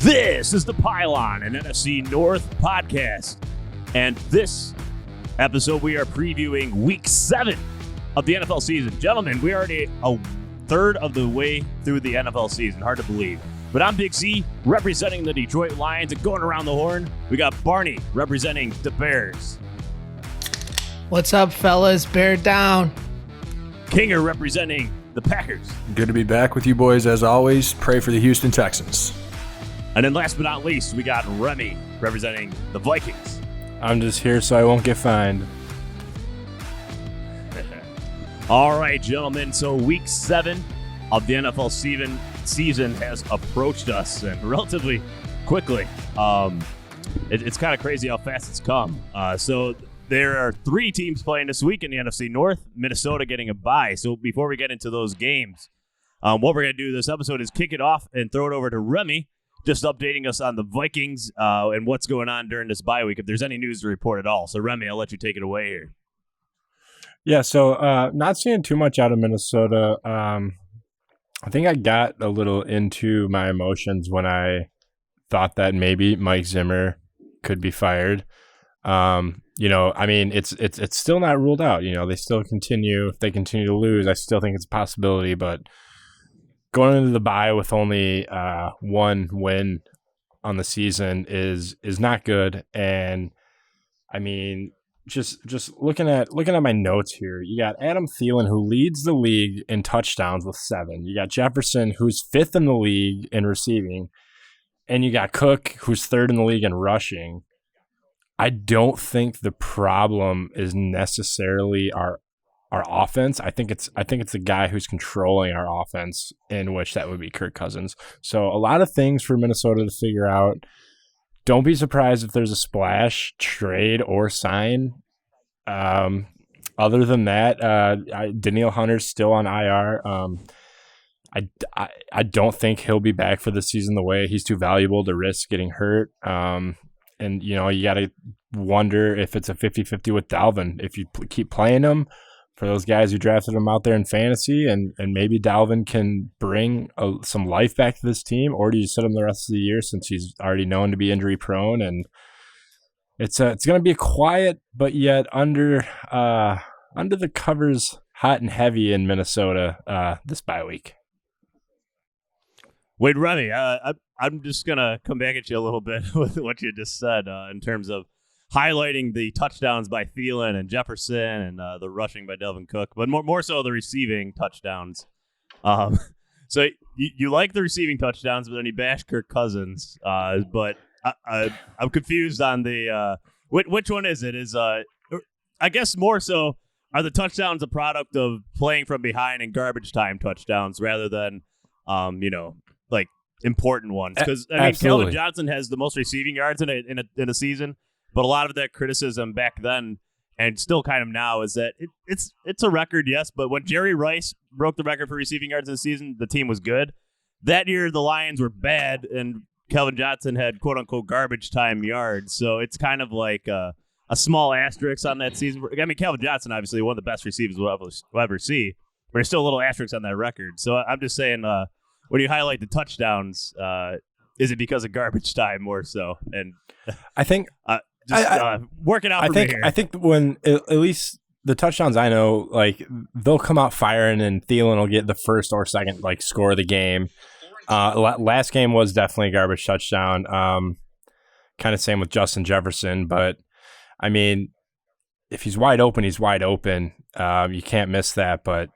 This is the Pylon, an NFC North podcast. And this episode, we are previewing Week 7 of the NFL season. Gentlemen, we are already a third of the way through the NFL season. Hard to believe. But I'm Big Z, representing the Detroit Lions. And going around the horn, we got Barney, representing the Bears. What's up, fellas? Bear down. Kinger, representing the Packers. Good to be back with you boys as always. Pray for the Houston Texans. And then last but not least, we got Remy, representing the Vikings. I'm just here so I won't get fined. All right, gentlemen. So Week 7 of the NFL season has approached us, and relatively quickly. It's kind of crazy how fast it's come. So there are 3 teams playing this week in the NFC North, Minnesota getting a bye. So before we get into those games, what we're going to do this episode is kick it off and throw it over to Remy, just updating us on the Vikings and what's going on during this bye week, if there's any news to report at all. So, Remy, I'll let you take it away here. Yeah, so not seeing too much out of Minnesota. I think I got a little into my emotions when I thought that maybe Mike Zimmer could be fired. I mean, it's still not ruled out. They still continue. If they continue to lose, I still think it's a possibility, but going into the bye with only 1 win on the season is not good. And I mean, just looking at my notes here, you got Adam Thielen, who leads the league in touchdowns with 7. You got Jefferson, who's 5th in the league in receiving, and you got Cook, who's 3rd in the league in rushing. I don't think the problem is necessarily our offense. I think it's the guy who's controlling our offense, in which that would be Kirk Cousins. So a lot of things for Minnesota to figure out. Don't be surprised if there's a splash trade or sign. Other than that, Danielle Hunter's still on IR. I don't think he'll be back for the season the way he's too valuable to risk getting hurt. And you got to wonder if it's a 50-50 with Dalvin. If you keep playing him, for those guys who drafted him out there in fantasy, and maybe Dalvin can bring some life back to this team, or do you sit him the rest of the year since he's already known to be injury prone? And it's going to be a quiet, but yet under the covers, hot and heavy in Minnesota this bye week. Wait, Remy, I'm just going to come back at you a little bit with what you just said in terms of highlighting the touchdowns by Thielen and Jefferson and the rushing by Delvin Cook, but more so the receiving touchdowns. So you like the receiving touchdowns, but then you bash Kirk Cousins. But I'm confused on the which one is it? I guess more so are the touchdowns a product of playing from behind and garbage time touchdowns rather than like important ones? Because I mean, Calvin Johnson has the most receiving yards in a season. But a lot of that criticism back then, and still kind of now, is that it's a record, yes. But when Jerry Rice broke the record for receiving yards in the season, the team was good. That year, the Lions were bad, and Calvin Johnson had quote-unquote garbage time yards. So it's kind of like a small asterisk on that season. I mean, Calvin Johnson, obviously, one of the best receivers we'll ever see. But there's still a little asterisk on that record. So I'm just saying, when you highlight the touchdowns, is it because of garbage time more so? And I think... working out for me here. I think when at least the touchdowns I know, like they'll come out firing, and Thielen will get the first or second score of the game. Last game was definitely a garbage touchdown. Kind of same with Justin Jefferson, but I mean, if he's wide open, he's wide open. You can't miss that. But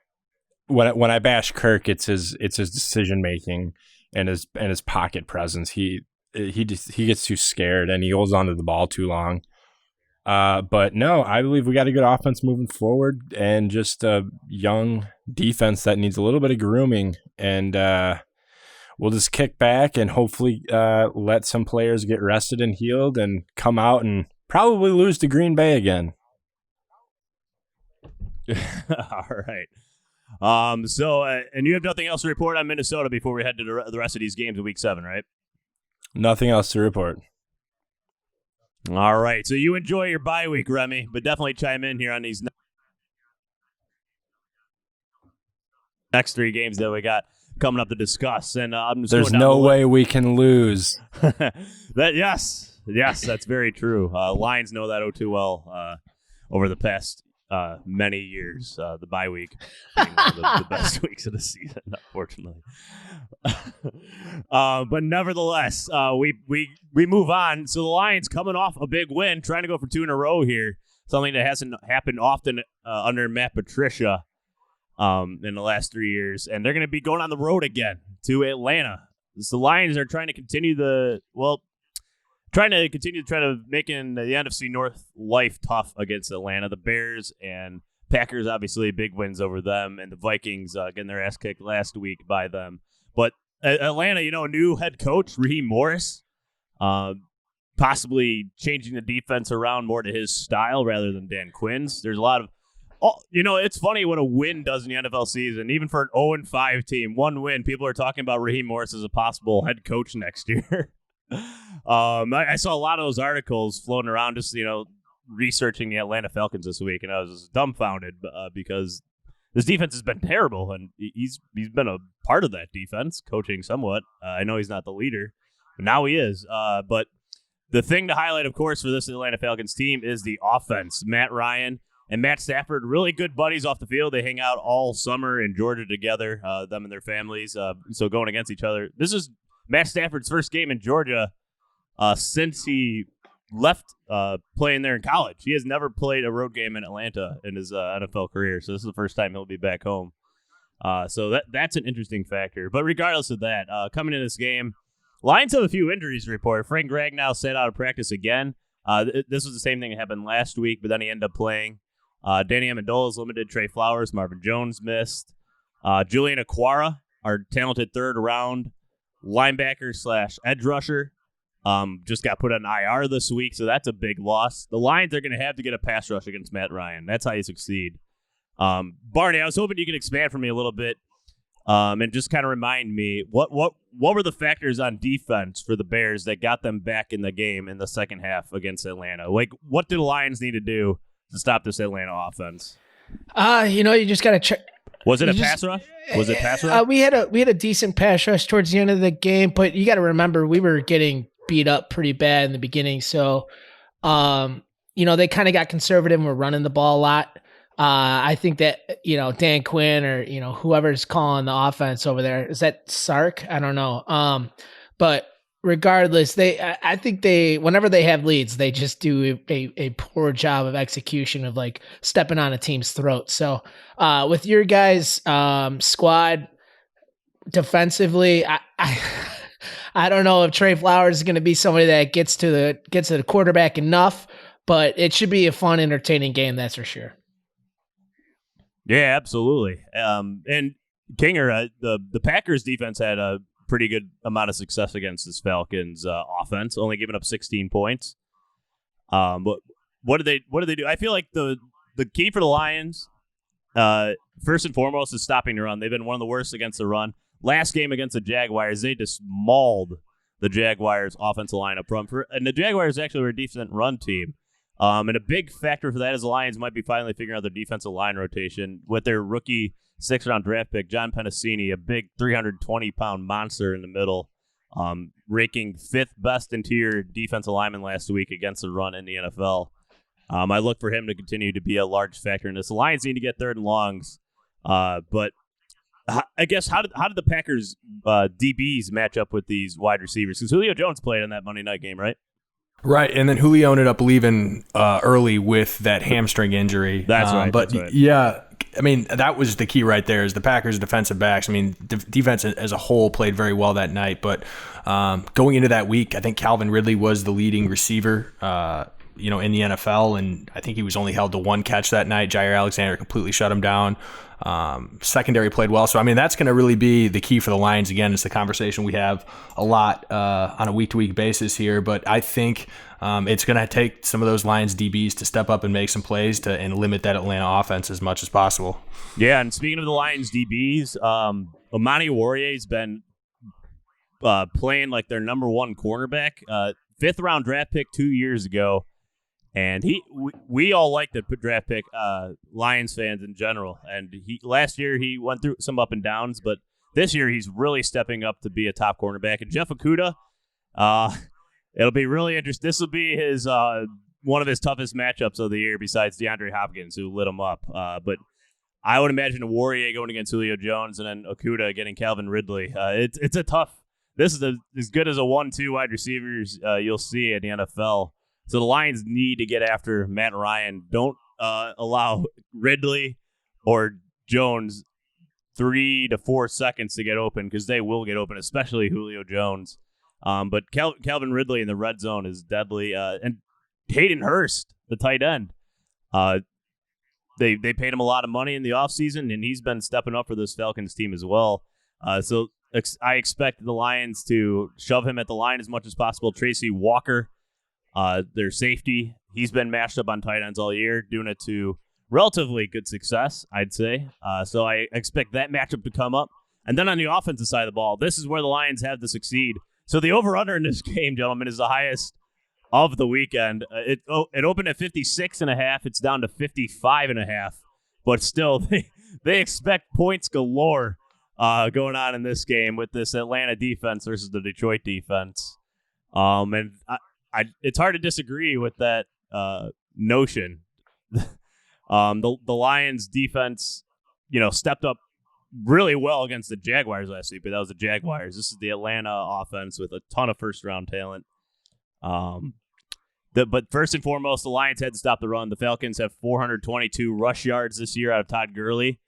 when I bash Kirk, it's his decision making and his pocket presence. He gets too scared and he holds onto the ball too long. But no, I believe we got a good offense moving forward and just a young defense that needs a little bit of grooming. And we'll just kick back and hopefully let some players get rested and healed and come out and probably lose to Green Bay again. All right. And you have nothing else to report on Minnesota before we head to the rest of these games in Week 7, right? Nothing else to report. All right. So you enjoy your bye week, Remy, but definitely chime in here on these next 3 games that we got. coming up to discuss. And I'm just There's going down no the way we can lose. Yes, that's very true. Lions know that too well over the past many years. The bye week being one of the best weeks of the season, unfortunately. But nevertheless, we move on. So the Lions coming off a big win, trying to go for 2 in a row here. Something that hasn't happened often under Matt Patricia in the last 3 years. And they're going to be going on the road again to Atlanta. So the Lions are trying to continue trying to making the NFC North life tough against Atlanta. The Bears and Packers, obviously, big wins over them, and the Vikings getting their ass kicked last week by them. But Atlanta, new head coach, Raheem Morris, possibly changing the defense around more to his style rather than Dan Quinn's. There's a lot of it's funny what a win does in the NFL season. Even for an 0-5 team, one win, people are talking about Raheem Morris as a possible head coach next year. I saw a lot of those articles floating around, just researching the Atlanta Falcons this week, and I was just dumbfounded because this defense has been terrible, and he's been a part of that defense, coaching somewhat. I know he's not the leader, but now he is. But the thing to highlight, of course, for this Atlanta Falcons team is the offense. Matt Ryan and Matt Stafford, really good buddies off the field. They hang out all summer in Georgia together, them and their families. So going against each other. This is Matt Stafford's first game in Georgia since he left playing there in college. He has never played a road game in Atlanta in his NFL career, so this is the first time he'll be back home. So that's an interesting factor. But regardless of that, coming in this game, Lions have a few injuries to report. Frank Ragnow sat out of practice again. This was the same thing that happened last week, but then he ended up playing. Danny Amendola is limited. Trey Flowers, Marvin Jones missed. Julian Okwara, our talented third-round linebacker / edge rusher, just got put on IR this week, so that's a big loss. The Lions are going to have to get a pass rush against Matt Ryan. That's how you succeed. Barney, I was hoping you could expand for me a little bit and just kind of remind me, what were the factors on defense for the Bears that got them back in the game in the second half against Atlanta? Like, what do the Lions need to do to stop this Atlanta offense? You just got to check. Was it a pass rush? Was it pass rush? We had a decent pass rush towards the end of the game, but you got to remember we were getting beat up pretty bad in the beginning. So, they kind of got conservative and were running the ball a lot. I think that, Dan Quinn or, whoever's calling the offense over there, is that Sark? I don't know. But regardless, I think whenever they have leads, they just do a poor job of execution of like stepping on a team's throat. So, with your guys' squad defensively, I don't know if Trey Flowers is going to be somebody that gets to the quarterback enough, but it should be a fun, entertaining game. That's for sure. Yeah, absolutely. And Kinger, the Packers defense had a pretty good amount of success against this Falcons offense, only giving up 16 points. But what did they do? I feel like the key for the Lions, first and foremost, is stopping the run. They've been one of the worst against the run. Last game against the Jaguars, they just mauled the Jaguars' offensive line up front. And the Jaguars actually were a decent run team. And a big factor for that is the Lions might be finally figuring out their defensive line rotation with their rookie 6th-round draft pick, John Pennicini, a big 320-pound monster in the middle, ranking 5th best interior defensive lineman last week against the run in the NFL. I look for him to continue to be a large factor in this. The Lions need to get third and longs, but I guess how did the Packers DBs match up with these wide receivers? Because Julio Jones played in that Monday night game, right? Right, and then Julio ended up leaving early with that hamstring injury. That's right. But that's right. Yeah, I mean, that was the key right there is the Packers' defensive backs. I mean, defense as a whole played very well that night. But going into that week, I think Calvin Ridley was the leading receiver, in the NFL, and I think he was only held to 1 catch that night. Jair Alexander completely shut him down. Secondary played well. So, I mean, that's going to really be the key for the Lions. Again, it's the conversation we have a lot on a week-to-week basis here. But I think it's going to take some of those Lions DBs to step up and make some plays and limit that Atlanta offense as much as possible. Yeah, and speaking of the Lions DBs, Amani Warrior's been playing like their number 1 cornerback. 5th-round draft pick 2 years ago. And we all like the draft pick, Lions fans in general. And last year he went through some up and downs, but this year he's really stepping up to be a top cornerback. And Jeff Okudah, it'll be really interesting. This will be his one of his toughest matchups of the year besides DeAndre Hopkins, who lit him up. But I would imagine a Warrior going against Julio Jones and then Okudah getting Calvin Ridley. It's a tough. This is as good as a 1-2 wide receivers you'll see in the NFL. So the Lions need to get after Matt Ryan. Don't allow Ridley or Jones 3 to 4 seconds to get open, because they will get open, especially Julio Jones. But Calvin Ridley in the red zone is deadly. And Hayden Hurst, the tight end, they paid him a lot of money in the offseason, and he's been stepping up for this Falcons team as well. So I expect the Lions to shove him at the line as much as possible. Tracy Walker, their safety, he's been mashed up on tight ends all year, doing it to relatively good success, I'd say. So I expect that matchup to come up. And then on the offensive side of the ball, this is where the Lions have to succeed. So the over-under in this game, gentlemen, is the highest of the weekend. It opened at 56.5. It's down to 55.5. But still, they expect points galore going on in this game with this Atlanta defense versus the Detroit defense. And it's hard to disagree with that notion. The Lions defense, stepped up really well against the Jaguars last week, but that was the Jaguars. This is the Atlanta offense with a ton of first-round talent. But first and foremost, the Lions had to stop the run. The Falcons have 422 rush yards this year out of Todd Gurley.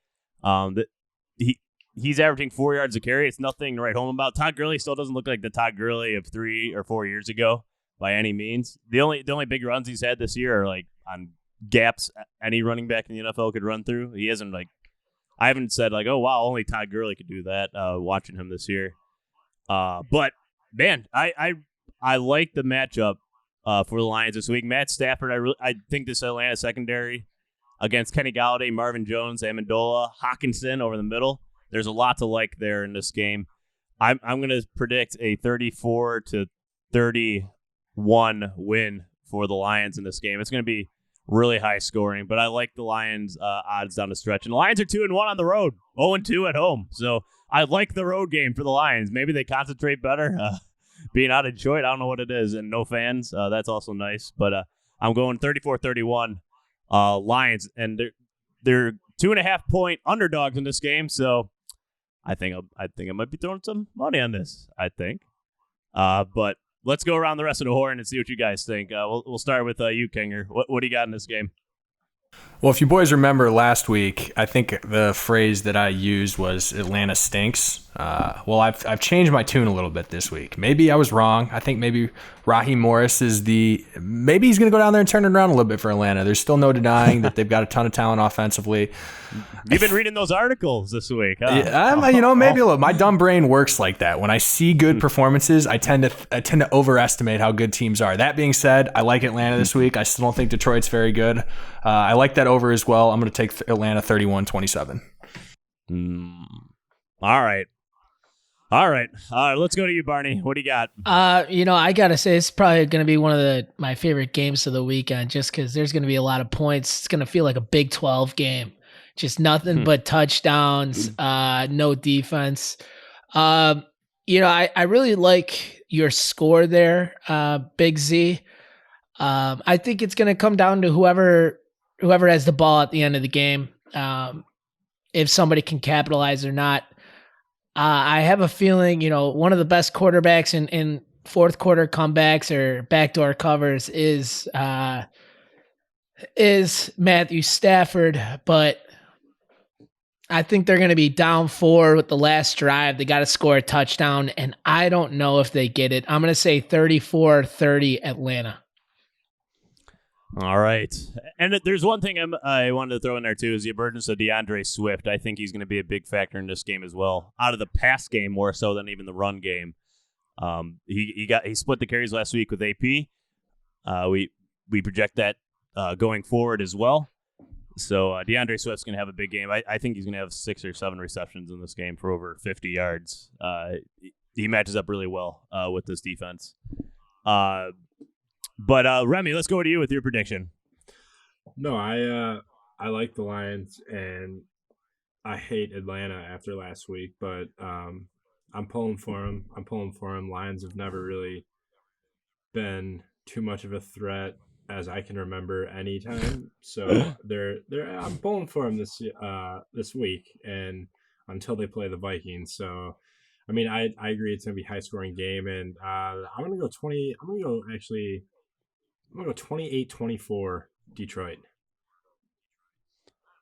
He's averaging 4 yards a carry. It's nothing to write home about. Todd Gurley still doesn't look like the Todd Gurley of 3 or 4 years ago by any means. The only big runs he's had this year are like on gaps any running back in the NFL could run through. He hasn't I haven't said oh wow, only Todd Gurley could do that. Watching him this year, but man, I like the matchup for the Lions this week. Matt Stafford, I think this Atlanta secondary against Kenny Golladay, Marvin Jones, Amendola, Hawkinson over the middle. There's a lot to like there in this game. I'm going to predict a 34-31 win for the Lions in this game. It's going to be really high scoring, but I like the Lions odds down the stretch. And the Lions are 2-1 on the road, 0-2 at home. So I like the road game for the Lions. Maybe they concentrate better. Being out of Detroit, I don't know what it is, and no fans. That's also nice. But I'm going 34-31 Lions, and they're 2.5-point underdogs in this game. So I think I might be throwing some money on this. I think, but let's go around the rest of the horn and see what you guys think. We'll start with you, Kinger. What do you got in this game? Well, if you boys remember last week, I think the phrase that I used was Atlanta stinks. Well, I've changed my tune a little bit this week. Maybe I was wrong. I think maybe Raheem Morris maybe he's going to go down there and turn it around a little bit for Atlanta. There's still no denying that they've got a ton of talent offensively. You've been reading those articles this week, huh? Yeah, maybe a little. My dumb brain works like that. When I see good performances, I tend to overestimate how good teams are. That being said, I like Atlanta this week. I still don't think Detroit's very good. I like that over as well. I'm going to take Atlanta 31-27. All right. Let's go to you, Barney. What do you got? I got to say, it's probably going to be one of my favorite games of the weekend just because there's going to be a lot of points. It's going to feel like a Big 12 game. Just nothing but touchdowns, no defense. I really like your score there, Big Z. I think it's going to come down to whoever has the ball at the end of the game, if somebody can capitalize or not. I have a feeling, one of the best quarterbacks in fourth quarter comebacks or backdoor covers is Matthew Stafford, but I think they're going to be down 4 with the last drive. They got to score a touchdown, and I don't know if they get it. I'm going to say 34-30 Atlanta. All right. And there's one thing I wanted to throw in there, too, is the emergence of DeAndre Swift. I think he's going to be a big factor in this game as well, out of the pass game more so than even the run game. He split the carries last week with AP. We project that going forward as well. So DeAndre Swift's going to have a big game. I think he's going to have 6 or 7 receptions in this game for over 50 yards. He matches up really well with this defense. But Remy, let's go to you with your prediction. No, I like the Lions, and I hate Atlanta after last week, but I'm pulling for them. Lions have never really been too much of a threat as I can remember anytime. So I'm pulling for them this week and until they play the Vikings. So I mean, I agree it's gonna be a high scoring game, and I'm gonna go 28-24 Detroit.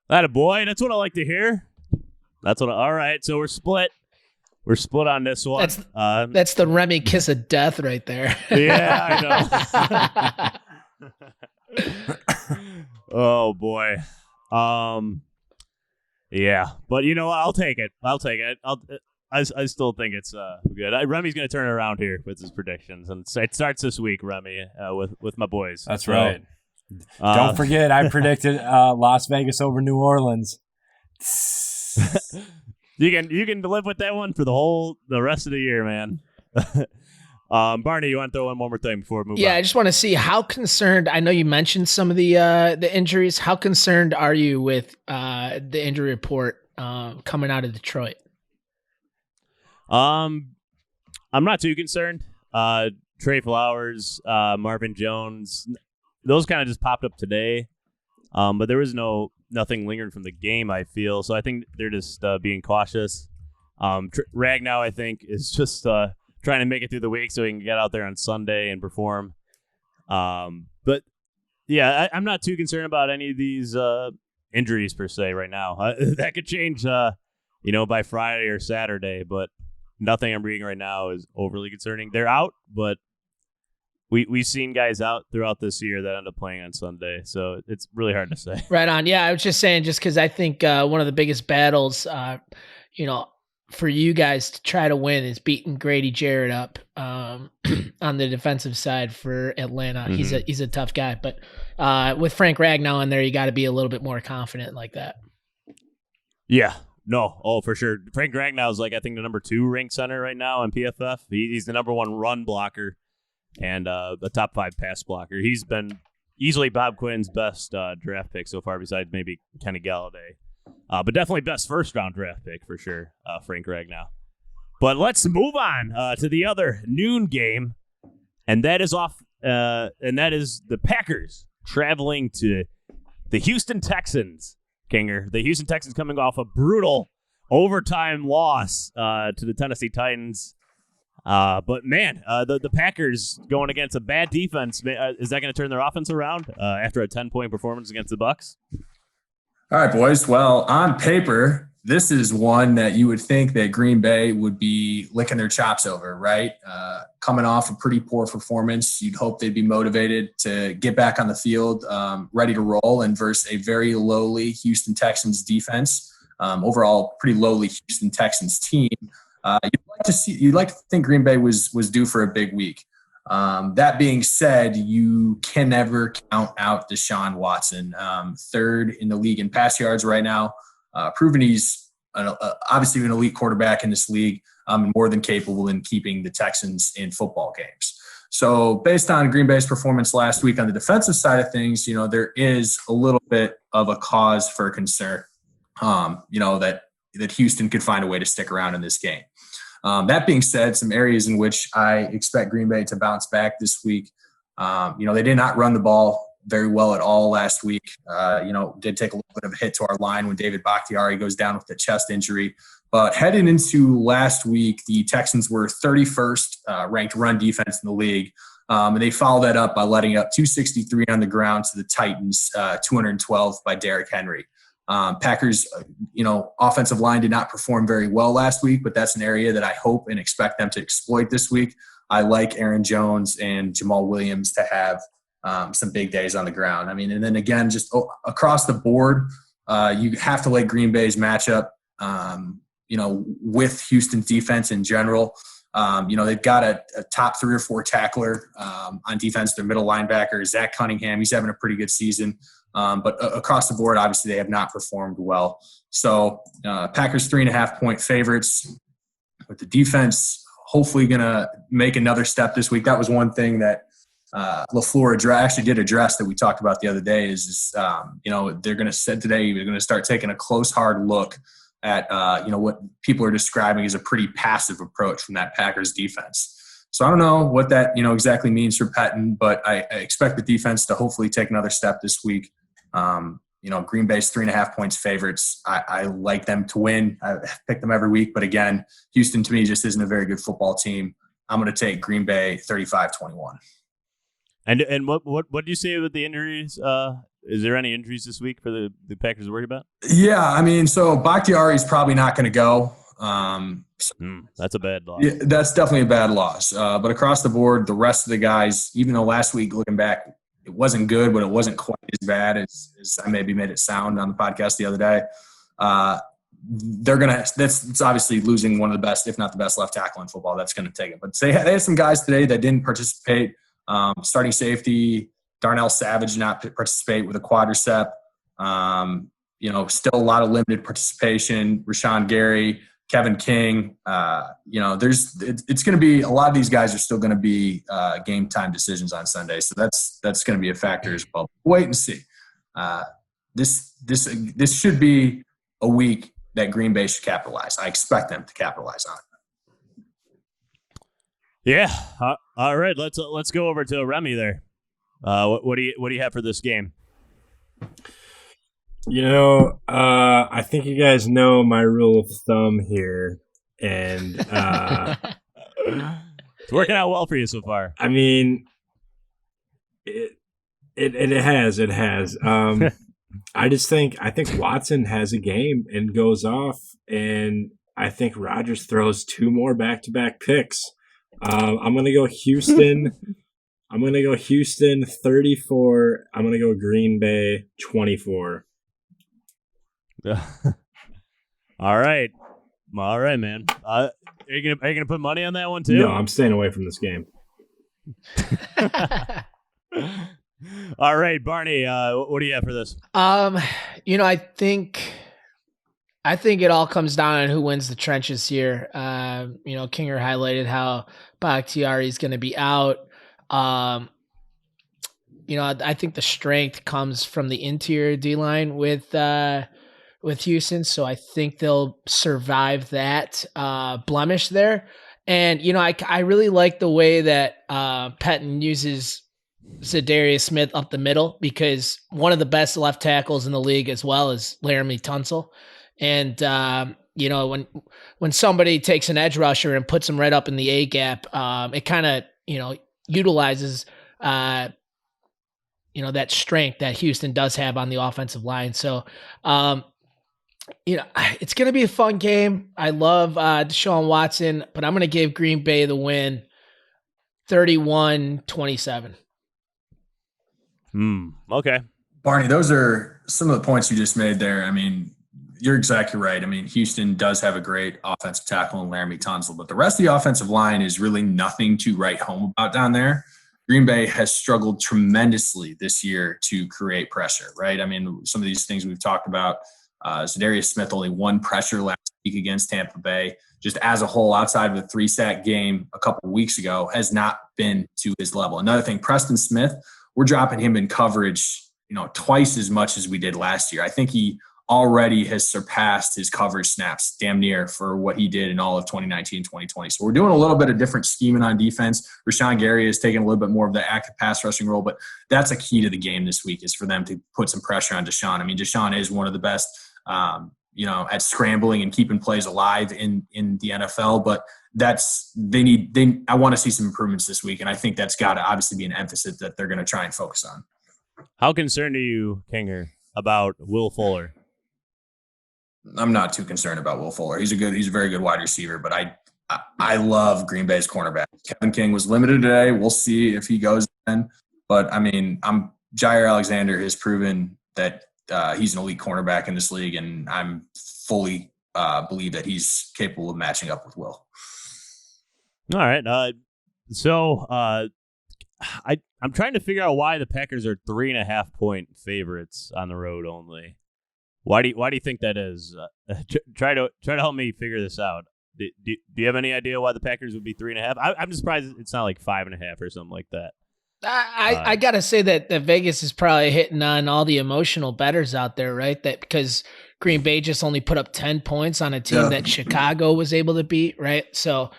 That a boy. That's what I like to hear. All right. So we're split. We're split on this one. That's the Remy kiss of death right there. Yeah, I know. Oh boy. Yeah, but you know what? I'll take it. I still think it's good. Remy's going to turn it around here with his predictions, and it starts this week, Remy, with my boys. That's right. Don't forget, I predicted Las Vegas over New Orleans. You can live with that one for the rest of the year, man. Barney, you want to throw in one more thing before we move on? Yeah, I just want to see how concerned. I know you mentioned some of the injuries. How concerned are you with the injury report coming out of Detroit? I'm not too concerned. Trey Flowers, Marvin Jones, those kind of just popped up today. But there was nothing lingering from the game, I feel. So I think they're just being cautious. Ragnow, I think, is just trying to make it through the week so he can get out there on Sunday and perform. But yeah, I'm not too concerned about any of these injuries per se right now. That could change, by Friday or Saturday. But nothing I'm reading right now is overly concerning. They're out, but we've seen guys out throughout this year that end up playing on Sunday, so it's really hard to say. Right on. Yeah, I was just saying, just because I think one of the biggest battles, for you guys to try to win is beating Grady Jarrett up on the defensive side for Atlanta. Mm-hmm. He's a tough guy, but with Frank Ragnow in there, you got to be a little bit more confident like that. Yeah. No. Oh, for sure. Frank Ragnow is I think the number 2 ranked center right now on PFF. He's the number 1 run blocker and the top 5 pass blocker. He's been easily Bob Quinn's best draft pick so far, besides maybe Kenny Galladay. But definitely best first-round draft pick for sure, Frank Ragnow. But let's move on to the other noon game, and that is the Packers traveling to the Houston Texans. Kinger, the Houston Texans coming off a brutal overtime loss to the Tennessee Titans. But man, the Packers going against a bad defense. Is that going to turn their offense around after a 10-point performance against the Bucs? All right, boys. Well, on paper, this is one that you would think that Green Bay would be licking their chops over, right? Coming off a pretty poor performance, you'd hope they'd be motivated to get back on the field, ready to roll, and versus a very lowly Houston Texans defense. Overall, pretty lowly Houston Texans team. You'd like to think Green Bay was due for a big week. That being said, you can never count out Deshaun Watson, 3rd in the league in pass yards right now, proven he's obviously an elite quarterback in this league, more than capable in keeping the Texans in football games. So based on Green Bay's performance last week on the defensive side of things, there is a little bit of a cause for concern, that Houston could find a way to stick around in this game. That being said, some areas in which I expect Green Bay to bounce back this week. They did not run the ball very well at all last week. Did take a little bit of a hit to our line when David Bakhtiari goes down with a chest injury. But heading into last week, the Texans were 31st ranked run defense in the league. And they followed that up by letting up 263 on the ground to the Titans, 212 by Derrick Henry. Packers, offensive line did not perform very well last week, but that's an area that I hope and expect them to exploit this week. I like Aaron Jones and Jamal Williams to have some big days on the ground. And then again, just across the board, you have to like Green Bay's matchup, with Houston's defense in general. They've got a top 3 or 4 tackler on defense. Their middle linebacker, Zach Cunningham. He's having a pretty good season. But across the board, obviously, they have not performed well. So Packers 3.5-point favorites, with the defense hopefully going to make another step this week. That was one thing that LaFleur actually did address that we talked about the other day is they're going to start taking a close, hard look at what people are describing as a pretty passive approach from that Packers defense. So I don't know what that exactly means for Pettin, but I expect the defense to hopefully take another step this week. Green Bay's 3.5 points favorites. I like them to win. I pick them every week, but again, Houston to me just isn't a very good football team. I'm going to take Green Bay 35-21. And what do you say with the injuries? Is there any injuries this week for the Packers to worry about? Yeah, I mean, so Bakhtiari is probably not going to go. That's a bad loss. Yeah, that's definitely a bad loss. But across the board, the rest of the guys, even though last week, looking back, it wasn't good, but it wasn't quite as bad as I maybe made it sound on the podcast the other day. That's obviously losing one of the best, if not the best left tackle in football. That's going to take it. But they had some guys today that didn't participate. Starting safety, Darnell Savage did not participate with a quadricep. Still a lot of limited participation. Rashawn Gary, Kevin King. It's going to be a lot of these guys are still going to be game time decisions on Sunday, so that's going to be a factor as well. Wait and see. This should be a week that Green Bay should capitalize. I expect them to capitalize on it. Yeah. All right. Let's go over to Remy there. What do you have for this game? I think you guys know my rule of thumb here, and it's working out well for you so far. I mean, it has. I think Watson has a game and goes off, and I think Rodgers throws 2 more back-to-back picks. I'm gonna go Houston. I'm gonna go Houston 34. I'm gonna go Green Bay 24. All right, man. Are you gonna put money on that one too? No, I'm staying away from this game. All right, Barney. What do you have for this? I think it all comes down on who wins the trenches here. Kinger highlighted how Bakhtiari is going to be out. I think the strength comes from the interior D-line with Houston, so I think they'll survive that blemish there. And I really like the way that Pettin uses Zadarius Smith up the middle, because one of the best left tackles in the league as well is Remy Tunsil. And when somebody takes an edge rusher and puts him right up in the A gap, it kind of utilizes that strength that Houston does have on the offensive line. So it's going to be a fun game. I love Deshaun Watson, but I'm going to give Green Bay the win 31-27. Okay. Barney, those are some of the points you just made there. I mean, you're exactly right. I mean, Houston does have a great offensive tackle in Remy Tunsil, but the rest of the offensive line is really nothing to write home about down there. Green Bay has struggled tremendously this year to create pressure, right? I mean, some of these things we've talked about, Zadarius Smith only 1 pressure last week against Tampa Bay. Just as a whole, outside of the 3-sack game a couple of weeks ago, has not been to his level. Another thing, Preston Smith, we're dropping him in coverage, twice as much as we did last year. I think he already has surpassed his coverage snaps damn near for what he did in all of 2019 and 2020. So we're doing a little bit of different scheming on defense. Rashawn Gary is taking a little bit more of the active pass rushing role, but that's a key to the game this week, is for them to put some pressure on Deshaun. I mean, Deshaun is one of the best, at scrambling and keeping plays alive in the NFL, but I want to see some improvements this week. And I think that's got to obviously be an emphasis that they're going to try and focus on. How concerned are you, Kinger, about Will Fuller? I'm not too concerned about Will Fuller. He's a very good wide receiver, but I love Green Bay's cornerback. Kevin King was limited today. We'll see if he goes in. But I mean, Jair Alexander has proven that he's an elite cornerback in this league, and I'm fully believe that he's capable of matching up with Will. All right. I'm trying to figure out why the Packers are 3.5 point favorites on the road only. Why do you think that is? Try to help me figure this out. Do you have any idea why the Packers would be 3.5? I'm just surprised it's not like 5.5 or something like that. I gotta say that Vegas is probably hitting on all the emotional bettors out there, right? That because Green Bay just only put up 10 points on a team that Chicago was able to beat, right? So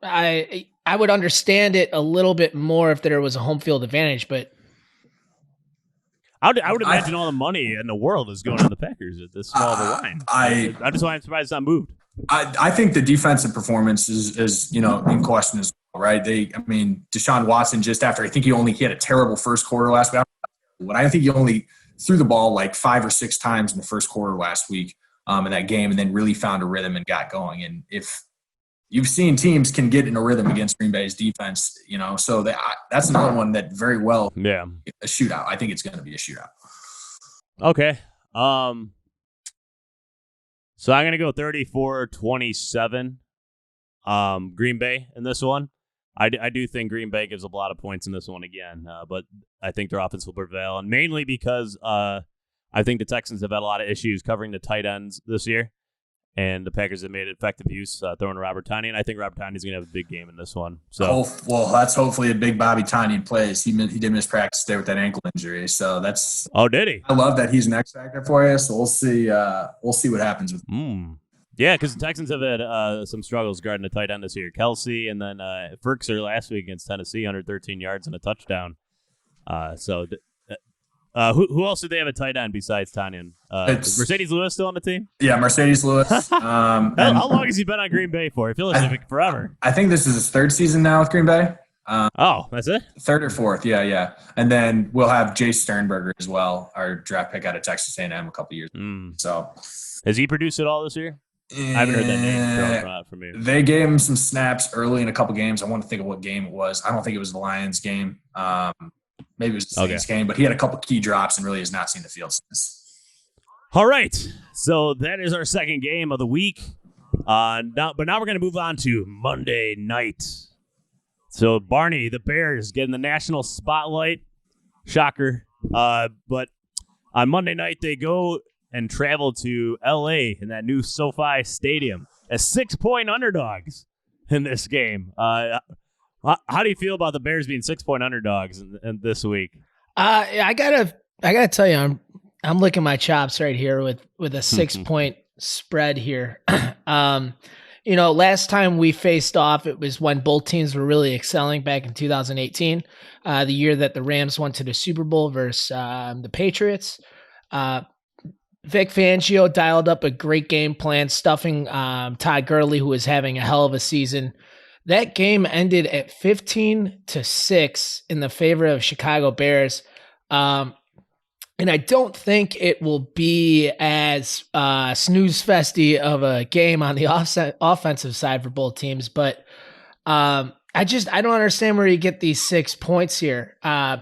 I would understand it a little bit more if there was a home field advantage, but I would imagine all the money in the world is going to the Packers at this small of a line. I just I'm surprised it's not moved. I think the defensive performance is in question as well, right? Deshaun Watson, just after I think he had a terrible first quarter last week. When I think he only threw the ball like 5 or 6 times in the first quarter last week in that game, and then really found a rhythm and got going. And if you've seen teams can get in a rhythm against Green Bay's defense, so that's another one that very well, a shootout. I think it's going to be a shootout. Okay. So I'm going to go 34-27 Green Bay in this one. I do think Green Bay gives a lot of points in this one again, but I think their offense will prevail, and mainly because I think the Texans have had a lot of issues covering the tight ends this year, and the Packers have made effective use throwing to Robert Tonyan, and I think Robert Tonyan is going to have a big game in this one. So, that's hopefully a big Bobby Tonyan plays. He did miss practice there with that ankle injury, so that's. Oh, did he? I love that he's an X factor for you. So we'll see. We'll see what happens with. Yeah, because the Texans have had some struggles guarding the tight end this year. Kelsey and then Ferkser last week against Tennessee, 113 yards and a touchdown. Who else did they have a tight end besides Tonyan? Is Mercedes Lewis still on the team? Yeah, Mercedes Lewis. How long has he been on Green Bay for? I feel like forever. I think this is his 3rd season now with Green Bay. That's it? 3rd or 4th, yeah. And then we'll have Jace Sternberger as well, our draft pick out of Texas A&M a couple years ago. So, has he produced it all this year? I haven't heard that name thrown from you. They gave him some snaps early in a couple games. I want to think of what game it was. I don't think it was the Lions game. Maybe it was the Saints game, but he had a couple key drops and really has not seen the field since. All right. So that is our second game of the week. Now we're going to move on to Monday night. So Barney, the Bears, getting the national spotlight. Shocker. But on Monday night, they go and travel to L.A. in that new SoFi Stadium as 6-point underdogs in this game. How do you feel about the Bears being 6-point underdogs in this week? I gotta tell you, I'm licking my chops right here with a 6-point spread here. Last time we faced off, it was when both teams were really excelling back in 2018, the year that the Rams went to the Super Bowl versus the Patriots. Vic Fangio dialed up a great game plan, stuffing Todd Gurley, who was having a hell of a season. That game ended at 15-6 in the favor of Chicago Bears. And I don't think it will be as snooze-festy of a game on the offensive side for both teams. But I don't understand where you get these 6 points here.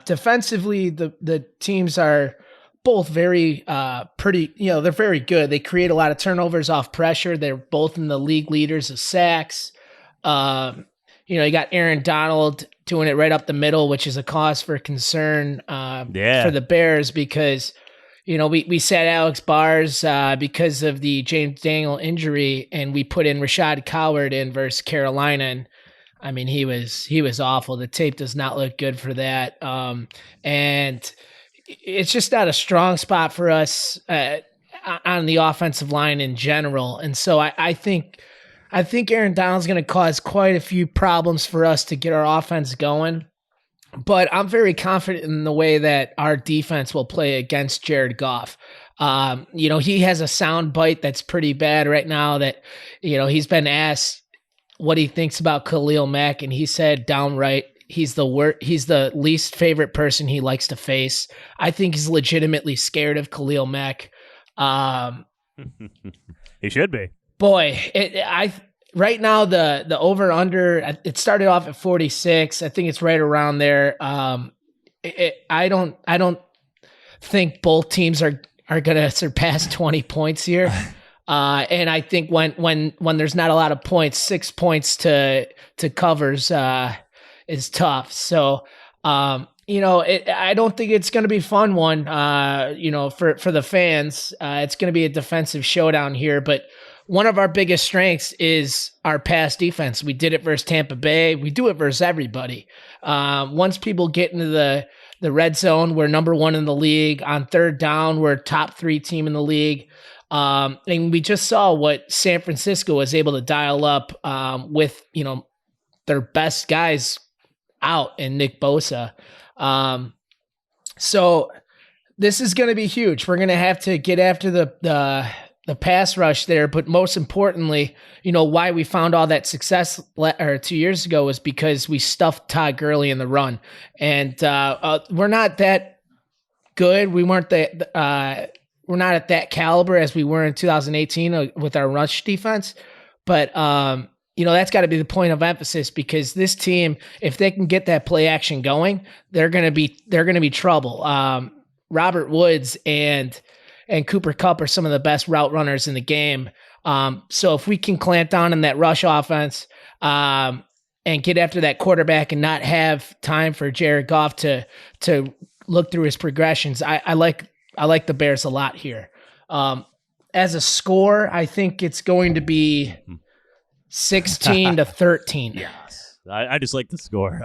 Defensively, the teams are both very pretty, they're very good. They create a lot of turnovers off pressure. They're both in the league leaders of sacks. You got Aaron Donald doing it right up the middle, which is a cause for concern for the Bears because, we sat Alex Bars because of the James Daniel injury, and we put in Rashad Coward in versus Carolina. And I mean, he was awful. The tape does not look good for that. And it's just not a strong spot for us on the offensive line in general. And so I think Aaron Donald's going to cause quite a few problems for us to get our offense going. But I'm very confident in the way that our defense will play against Jared Goff. He has a sound bite that's pretty bad right now that, he's been asked what he thinks about Khalil Mack, and he said downright, he's the least favorite person he likes to face. I think he's legitimately scared of Khalil Mack. He should be. Boy, right now the over under, it started off at 46. I think it's right around there. I don't think both teams are going to surpass 20 points here. And I think when there's not a lot of points, 6 points to covers is tough. So, I don't think it's going to be a fun one, for the fans. It's going to be a defensive showdown here, but one of our biggest strengths is our pass defense. We did it versus Tampa Bay. We do it versus everybody. Once people get into the red zone, we're number 1 in the league. On third down, we're top 3 team in the league. And we just saw what San Francisco was able to dial up with, their best guys out and Nick Bosa. So this is going to be huge. We're going to have to get after the pass rush there, but most importantly, why we found all that success 2 years ago was because we stuffed Todd Gurley in the run, and we're not that good. We weren't we're not at that caliber as we were in 2018 with our rush defense, but that's got to be the point of emphasis, because this team, if they can get that play action going, they're going to be trouble. Robert Woods and Cooper Kupp are some of the best route runners in the game. So if we can clamp down on that rush offense and get after that quarterback and not have time for Jared Goff to look through his progressions, I like the Bears a lot here. As a score, I think it's going to be 16-13. Yes, I just like the score.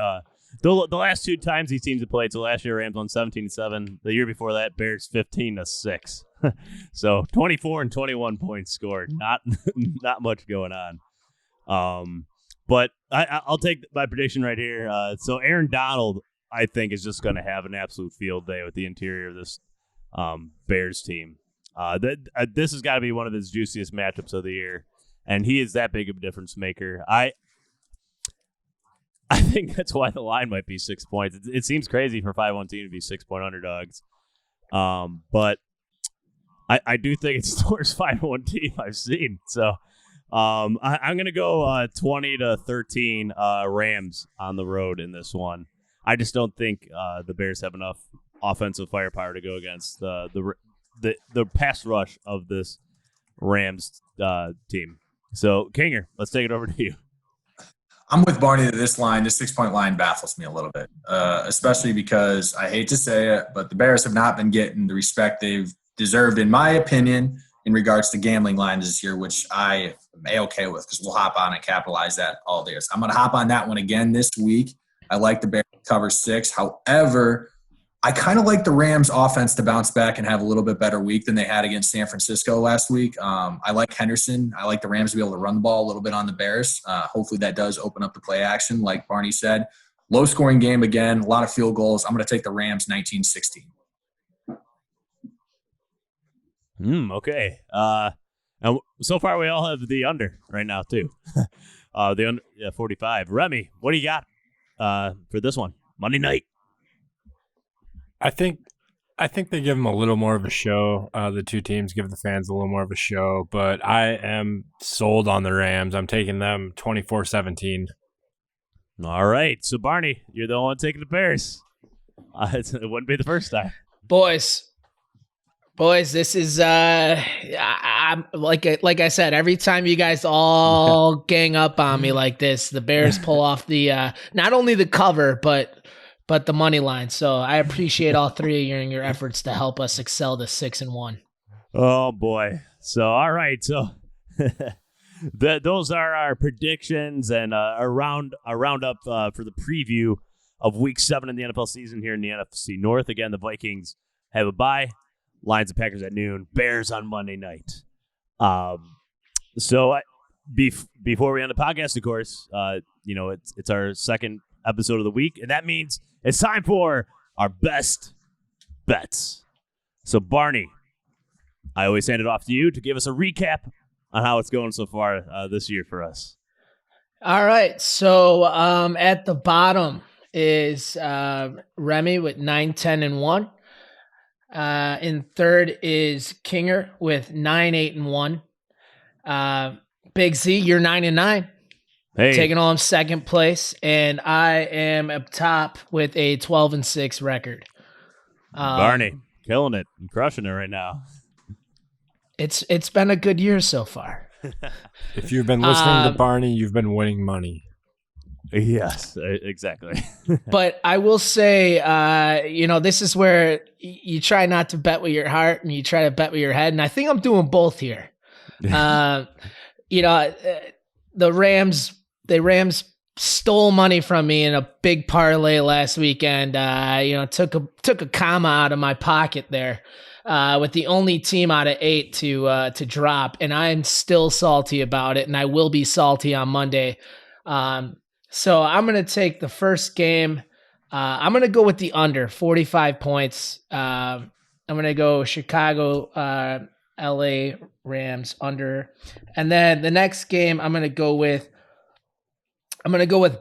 The last 2 times these teams have played, so last year Rams won 17-7. The year before that, Bears 15-6. So 24 and 21 points scored. Not much going on. But I'll take my prediction right here. So Aaron Donald, I think, is just going to have an absolute field day with the interior of this Bears team. This has got to be one of his juiciest matchups of the year, and he is that big of a difference maker. I think that's why the line might be 6 points. It seems crazy for 5-1 team to be 6-point underdogs. But I do think it's the worst 5-1 team I've seen. So I'm going to go 20-13 Rams on the road in this one. I just don't think the Bears have enough offensive firepower to go against the pass rush of this Rams team. So, Kinger, let's take it over to you. I'm with Barney that this 6-point line baffles me a little bit, especially because I hate to say it, but the Bears have not been getting the respect they've deserved, in my opinion, in regards to gambling lines this year, which I am A-okay with, because we'll hop on and capitalize that all day. So I'm going to hop on that one again this week. I like the Bears to cover 6. However, I kind of like the Rams offense to bounce back and have a little bit better week than they had against San Francisco last week. I like Henderson. I like the Rams to be able to run the ball a little bit on the Bears. Hopefully that does open up the play action, like Barney said. Low-scoring game again, a lot of field goals. I'm going to take the Rams 19-16. Okay. And so far we all have the under right now too. The under 45. Remy, what do you got for this one? Monday night. I think they give them a little more of a show. The two teams give the fans a little more of a show, but I am sold on the Rams. I'm taking them 24-17. All right. So, Barney, you're the one taking the Bears. It wouldn't be the first time. Boys, this is I'm like I said, every time you guys all gang up on me like this, the Bears pull off the not only the cover but the money line. So I appreciate all three of you and your efforts to help us excel to 6-1. Oh boy. So all right. So those are our predictions and a roundup for the preview of Week 7 in the NFL season here in the NFC North. Again, the Vikings have a bye. Lions and Packers at noon. Bears on Monday night. So before we end the podcast, of course, it's our second episode of the week, and that means it's time for our best bets. So, Barney, I always hand it off to you to give us a recap on how it's going so far this year for us. All right. So, at the bottom is Remy with 9-10-1. In third is Kinger with 9-8-1. Big Z, you're 9-9. Hey. Taking home second place, and I am up top with a 12-6 record. Barney, killing it and crushing it right now. It's been a good year so far. If you've been listening to Barney, you've been winning money. Yes, exactly. But I will say, this is where you try not to bet with your heart and you try to bet with your head, and I think I'm doing both here. You know, the Rams stole money from me in a big parlay last weekend. You know, took a comma out of my pocket there, with the only team out of 8 to drop, and I'm still salty about it, and I will be salty on Monday. So I'm gonna take the first game. I'm gonna go with the under 45 points. I'm gonna go Chicago, LA Rams under, and then the next game I'm gonna go with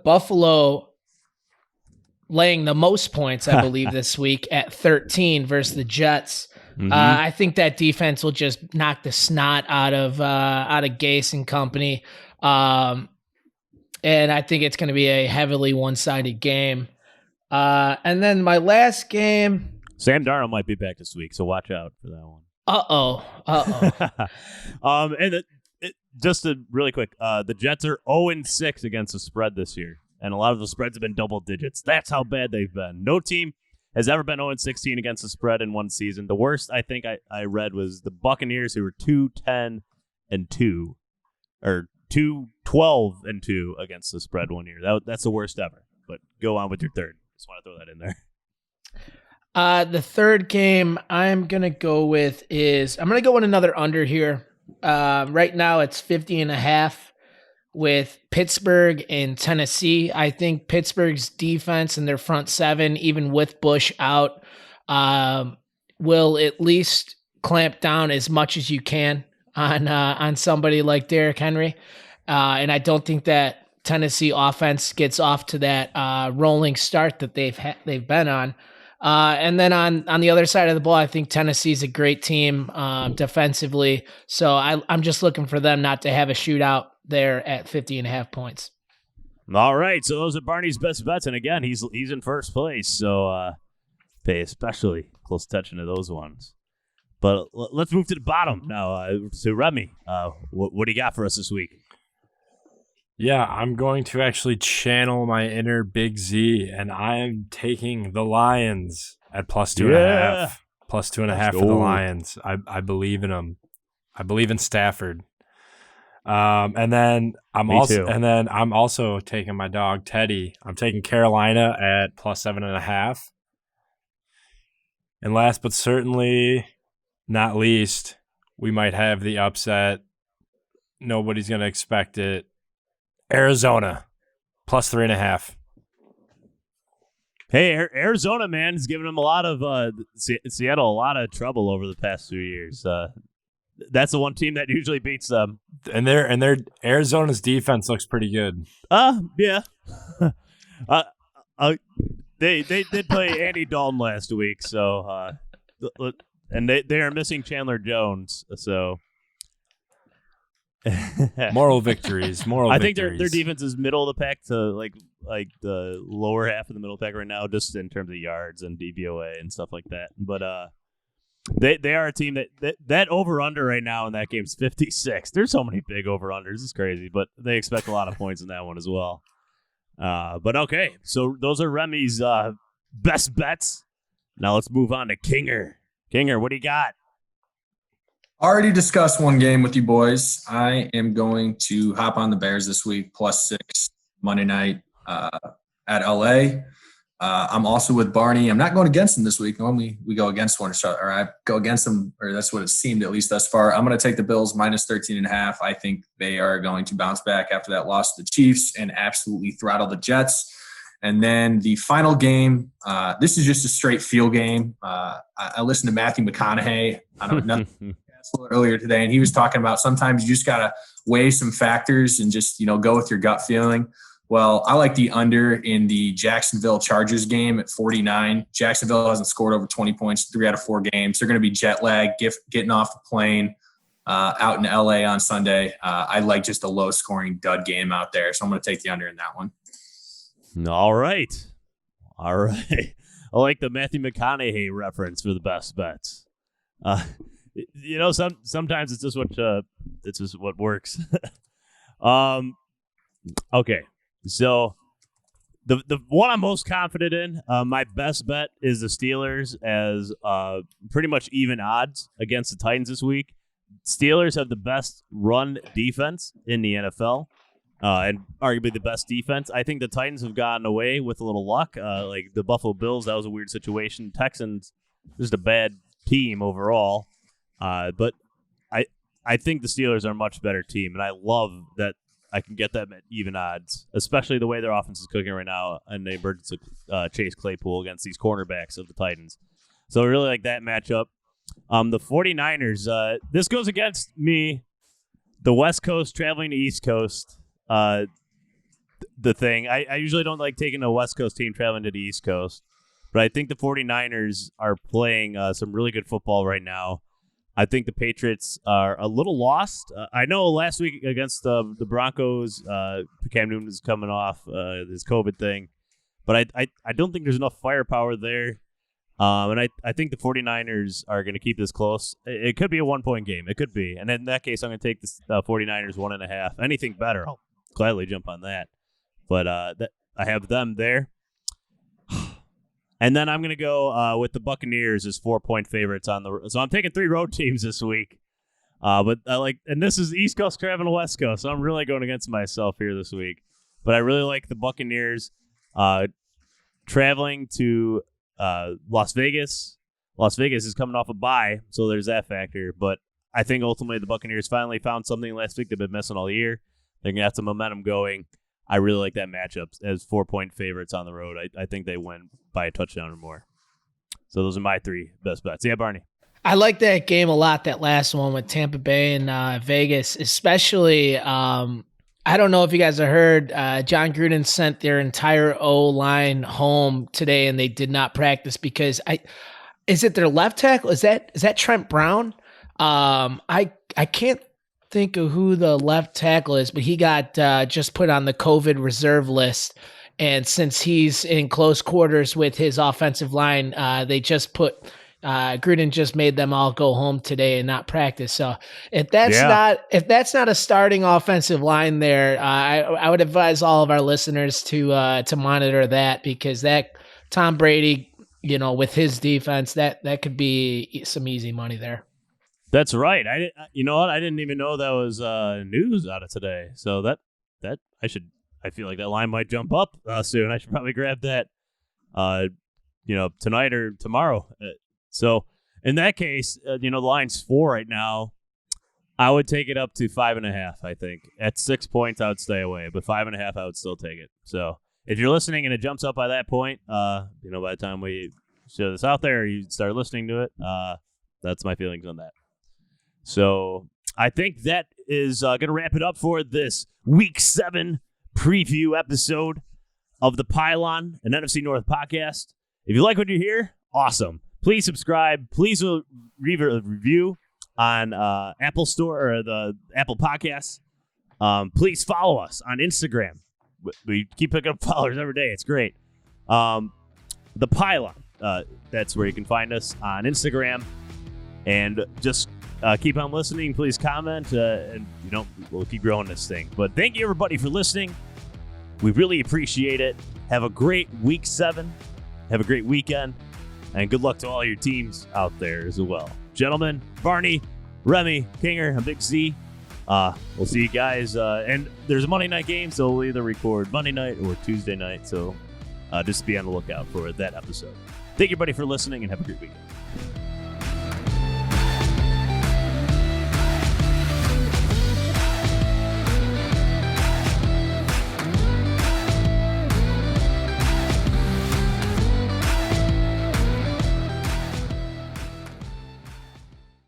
Buffalo laying the most points, I believe, this week at 13 versus the Jets. I think that defense will just knock the snot out of Gase and company, and I think it's going to be a heavily one-sided game. And then my last game, Sam Darnold might be back this week, so watch out for that one. And just really quick, the Jets are 0-6 against the spread this year, and a lot of the spreads have been double digits. That's how bad they've been. No team has ever been 0-16 against the spread in one season. The worst I think I read was the Buccaneers, who were 2-10-2, or 2-12-2 against the spread one year. That's the worst ever. But go on with your third. Just want to throw that in there. The third game I'm going to go with another under here. Right now it's 50.5 with Pittsburgh and Tennessee. I think Pittsburgh's defense and their front seven, even with Bush out, will at least clamp down as much as you can on somebody like Derrick Henry. And I don't think that Tennessee offense gets off to that rolling start that they've been on. And then on the other side of the ball, I think Tennessee's a great team defensively. So I'm just looking for them not to have a shootout there at 50.5 points. All right. So those are Barney's best bets. And again, he's in first place. So pay especially close attention to those ones. But let's move to the bottom now. So Remy, what do you got for us this week? Yeah, I'm going to actually channel my inner Big Z, and I am taking the Lions at +2.5. +2.5 for the Lions. I believe in them. I believe in Stafford. And then I'm also taking my dog Teddy. I'm taking Carolina at +7.5. And last but certainly not least, we might have the upset. Nobody's going to expect it. Arizona, +3.5. Hey, Arizona, man, is giving them a lot of Seattle a lot of trouble over the past 2 years. That's the one team that usually beats them. And their Arizona's defense looks pretty good. Yeah. They did play Andy Dalton last week, so and they are missing Chandler Jones, so. Moral victories. I think their defense is middle of the pack to like the lower half of the middle of the pack right now, just in terms of yards and DVOA and stuff like that. But they are a team that over under right now in that game is 56. There's so many big over unders, it's crazy, but they expect a lot of points in that one as well. But okay, so those are Remy's best bets. Now let's move on to Kinger. Kinger, what do you got? Already discussed one game with you boys. I am going to hop on the Bears this week, +6 Monday night at LA. I'm also with Barney. I'm not going against him this week. Normally we go against one, or I go against him, or that's what it seemed at least thus far. I'm going to take the Bills -13.5. I think they are going to bounce back after that loss to the Chiefs and absolutely throttle the Jets. And then the final game, this is just a straight feel game. I listened to Matthew McConaughey on nothing earlier today, and he was talking about sometimes you just got to weigh some factors and just, go with your gut feeling. Well, I like the under in the Jacksonville Chargers game at 49. Jacksonville hasn't scored over 20 points 3 out of 4 games. They're going to be jet lag, getting off the plane out in LA on Sunday. I like just a low scoring dud game out there. So I'm going to take the under in that one. All right. I like the Matthew McConaughey reference for the best bets. Sometimes it's just what works. Okay. So the one I'm most confident in, my best bet is the Steelers as pretty much even odds against the Titans this week. Steelers have the best run defense in the NFL, and arguably the best defense. I think the Titans have gotten away with a little luck. Like the Buffalo Bills, that was a weird situation. Texans, just a bad team overall. But I think the Steelers are a much better team, and I love that I can get them at even odds, especially the way their offense is cooking right now and the emergence of Chase Claypool against these cornerbacks of the Titans. So I really like that matchup. The 49ers, this goes against me, the West Coast traveling to East Coast. The thing, I usually don't like taking a West Coast team traveling to the East Coast, but I think the 49ers are playing some really good football right now. I think the Patriots are a little lost. I know last week against the Broncos, Cam Newton is coming off his COVID thing, but I don't think there's enough firepower there. And I think the 49ers are going to keep this close. It could be a 1-point game. It could be. And in that case, I'm going to take the 49ers 1.5. Anything better, I'll gladly jump on that. But I have them there. And then I'm going to go with the Buccaneers as 4-point favorites on the. So I'm taking 3 road teams this week. But and this is East Coast traveling to West Coast, so I'm really going against myself here this week. But I really like the Buccaneers traveling to Las Vegas. Las Vegas is coming off a bye, so there's that factor. But I think ultimately the Buccaneers finally found something last week they've been missing all year. They're going to have some momentum going. I really like that matchup as 4-point favorites on the road. I think they win by a touchdown or more. So those are my 3 best bets. Yeah, Barney. I like that game a lot, that last one with Tampa Bay and Vegas, especially. I don't know if you guys have heard, John Gruden sent their entire O-line home today, and they did not practice because is it their left tackle? Is that Trent Brown? I can't think of who the left tackle is, but he got just put on the COVID reserve list. And since he's in close quarters with his offensive line, they just put Gruden just made them all go home today and not practice. So if that's not a starting offensive line there, I would advise all of our listeners to monitor that, because that Tom Brady, with his defense, that could be some easy money there. That's right. You know what? I didn't even know that was news out of today. So that I feel like that line might jump up soon. I should probably grab that, tonight or tomorrow. So in that case, the line's 4 right now. I would take it up to 5.5. I think at 6 points, I would stay away, but 5.5, I would still take it. So if you're listening and it jumps up by that point, by the time we show this out there, or you start listening to it, that's my feelings on that. So I think that is going to wrap it up for this Week 7 preview episode of the Pylon, an NFC North podcast. If you like what you hear, awesome. Please subscribe. Please leave a review on Apple Store or the Apple Podcasts. Please follow us on Instagram. We keep picking up followers every day. It's great. The Pylon. That's where you can find us on Instagram. And just keep on listening. Please comment. And we'll keep growing this thing. But thank you, everybody, for listening. We really appreciate it. Have a great Week 7. Have a great weekend. And good luck to all your teams out there as well. Gentlemen, Barney, Remy, Kinger, and Big Z. We'll see you guys. And there's a Monday night game, so we'll either record Monday night or Tuesday night. So just be on the lookout for that episode. Thank you, everybody, for listening, and have a great weekend.